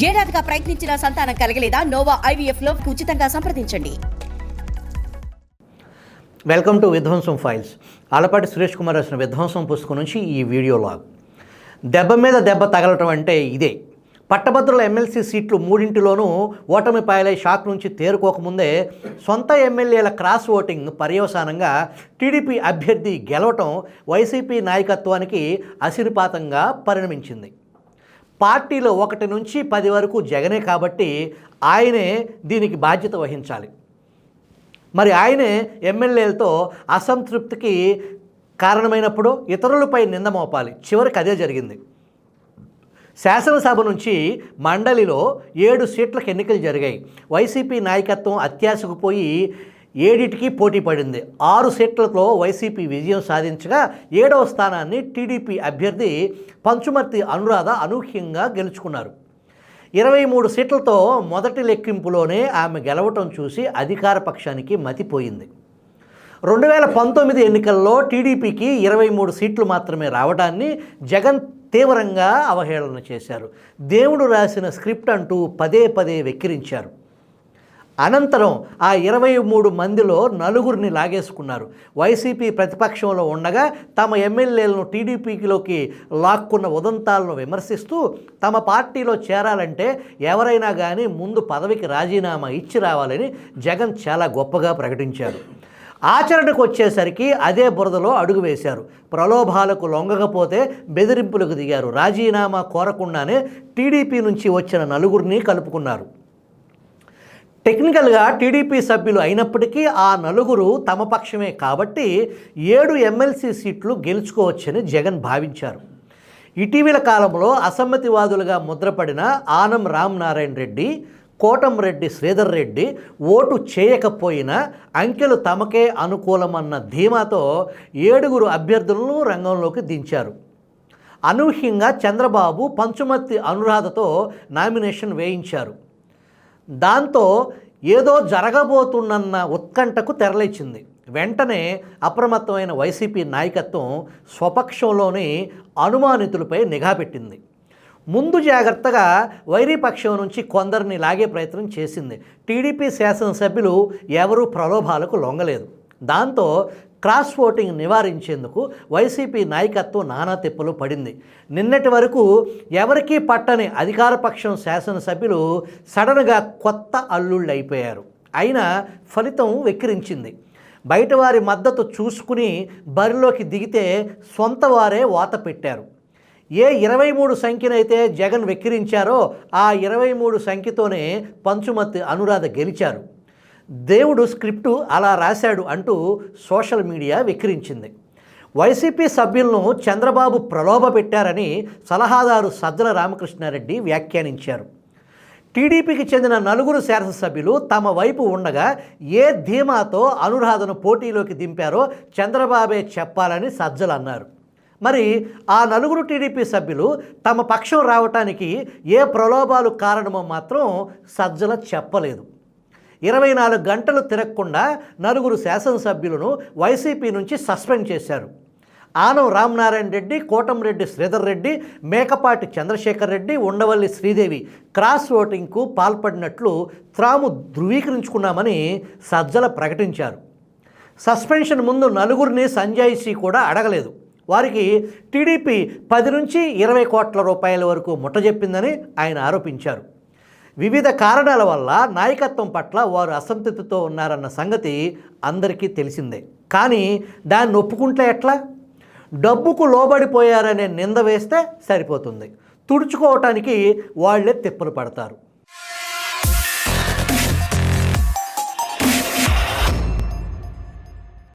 ఏడాదిగా ప్రయత్నించిన సంతానం కలగలేదా? Noah IVF లో ఉచితంగా సంప్రదించండి. వెల్కమ్ టు విధ్వంసం ఫైల్స్. ఆలపాటి సురేష్ కుమార్ రాసిన విధ్వంసం పుస్తకం నుంచి ఈ వీడియో లాగ్. దెబ్బ మీద దెబ్బ తగలటం అంటే ఇదే. పట్టభద్రుల ఎమ్మెల్సీ సీట్లు మూడింటిలోనూ ఓటమి పాలై షాక్ నుంచి తేరుకోకముందే సొంత ఎమ్మెల్యేల క్రాస్ ఓటింగ్ పర్యవసానంగా టీడీపీ అభ్యర్థి గెలవటం వైసీపీ నాయకత్వానికి అసిరిపాతంగా పరిణమించింది. పార్టీలో 1 నుంచి 10 వరకు జగనే కాబట్టి ఆయనే దీనికి బాధ్యత వహించాలి. మరి ఆయనే ఎమ్మెల్యేలతో అసంతృప్తికి కారణమైనప్పుడు ఇతరులపై నింద మోపాలి. చివరికి అదే జరిగింది. శాసనసభ నుంచి మండలిలో 7 సీట్లకు ఎన్నికలు జరిగాయి. వైసీపీ నాయకత్వం అత్యాశకు పోయి 7టికి పోటీ పడింది. 6 సీట్లతో వైసీపీ విజయం సాధించగా 7వ స్థానాన్ని టీడీపీ అభ్యర్థి పంచుమర్తి అనురాధ అనూహ్యంగా గెలుచుకున్నారు. 23 సీట్లతో మొదటి లెక్కింపులోనే ఆమె గెలవటం చూసి అధికార పక్షానికి మతిపోయింది. 2019 ఎన్నికల్లో టీడీపీకి 23 సీట్లు మాత్రమే రావడాన్ని జగన్ తీవ్రంగా అవహేళన చేశారు. దేవుడు రాసిన స్క్రిప్ట్ అంటూ పదే వెక్కిరించారు. అనంతరం ఆ 23 మందిలో 4గురిని లాగేసుకున్నారు. వైసీపీ ప్రతిపక్షంలో ఉండగా తమ ఎమ్మెల్యేలను టీడీపీలోకి లాక్కున్న ఉదంతాలను విమర్శిస్తూ తమ పార్టీలో చేరాలంటే ఎవరైనా కానీ ముందు పదవికి రాజీనామా ఇచ్చి రావాలని జగన్ చాలా గొప్పగా ప్రకటించారు. ఆచరణకు వచ్చేసరికి అదే బురదలో అడుగు వేశారు. ప్రలోభాలకు లొంగకపోతే బెదిరింపులకు దిగారు. రాజీనామా కోరకుండానే టీడీపీ నుంచి వచ్చిన 4గురిని కలుపుకున్నారు. టెక్నికల్గా టీడీపీ సభ్యులు అయినప్పటికీ ఆ 4గురు తమ పక్షమే కాబట్టి 7 ఎమ్మెల్సీ సీట్లు గెలుచుకోవచ్చని జగన్ భావించారు. ఇటీవల కాలంలో అసమ్మతివాదులుగా ముద్రపడిన ఆనం రామనారాయణ రెడ్డి, కోటంరెడ్డి శ్రీధర్ రెడ్డి ఓటు చేయకపోయినా అంకెలు తమకే అనుకూలమన్న ధీమాతో 7గురు అభ్యర్థులను రంగంలోకి దించారు. అనూహ్యంగా చంద్రబాబు పంచుమర్తి అనురాధతో నామినేషన్ వేయించారు. దాంతో ఏదో జరగబోతున్న ఉత్కంఠకు తెరలేచింది. వెంటనే అప్రమత్తమైన వైసీపీ నాయకత్వం స్వపక్షంలోని అనుమానితులపై నిఘా పెట్టింది. ముందు జాగ్రత్తగా వైరీపక్షం నుంచి కొందరిని లాగే ప్రయత్నం చేసింది. టీడీపీ శాసనసభ్యులు ఎవరూ ప్రలోభాలకు లొంగలేదు. దాంతో క్రాస్ ఓటింగ్ నివారించేందుకు వైసీపీ నాయకత్వం నానా తిప్పలు పడింది. నిన్నటి వరకు ఎవరికీ పట్టని అధికారపక్షం శాసనసభ్యులు సడన్గా కొత్త అల్లుళ్ళు అయిపోయారు. అయినా ఫలితం వెక్కిరించింది. బయటవారి మద్దతు చూసుకుని బరిలోకి దిగితే సొంత వారే వాత పెట్టారు. ఏ 23 సంఖ్యనైతే జగన్ వెక్కిరించారో ఆ 23 సంఖ్యతోనే పంచుమర్తి అనురాధ గెలిచారు. దేవుడు స్క్రిప్టు అలా రాశాడు అంటూ సోషల్ మీడియా వెక్కిరించింది. వైసీపీ సభ్యులను చంద్రబాబు ప్రలోభ పెట్టారని సలహాదారు సజ్జల రామకృష్ణారెడ్డి వ్యాఖ్యానించారు. టీడీపీకి చెందిన 4గురు శాసనసభ్యులు తమ వైపు ఉండగా ఏ ధీమాతో అనురాధను పోటీలోకి దింపారో చంద్రబాబే చెప్పాలని సజ్జలు అన్నారు. మరి ఆ 4గురు టీడీపీ సభ్యులు తమ పక్షం రావటానికి ఏ ప్రలోభాలు కారణమో మాత్రం సజ్జల చెప్పలేదు. 24 గంటలు తిరగకుండా 4గురు శాసనసభ్యులను వైసీపీ నుంచి సస్పెండ్ చేశారు. ఆనం రామనారాయణ రెడ్డి, కోటంరెడ్డి శ్రీధర్ రెడ్డి, మేకపాటి చంద్రశేఖర్ రెడ్డి, ఉండవల్లి శ్రీదేవి క్రాస్ ఓటింగ్కు పాల్పడినట్లు తాము ధృవీకరించుకున్నామని సజ్జల ప్రకటించారు. సస్పెన్షన్ ముందు 4గురిని సంజాయిషీ కూడా అడగలేదు. వారికి టీడీపీ 10 నుంచి 20 కోట్ల రూపాయల వరకు ముట్టజెప్పిందని ఆయన ఆరోపించారు. వివిధ కారణాల వల్ల నాయకత్వం పట్ల వారు అసంతృప్తితో ఉన్నారన్న సంగతి అందరికీ తెలిసిందే. కానీ దాన్ని ఒప్పుకుంటే ఎట్లా? డబ్బుకు లోబడిపోయారనే నింద వేస్తే సరిపోతుంది. తుడుచుకోవటానికి వాళ్లే తిప్పలు పడతారు.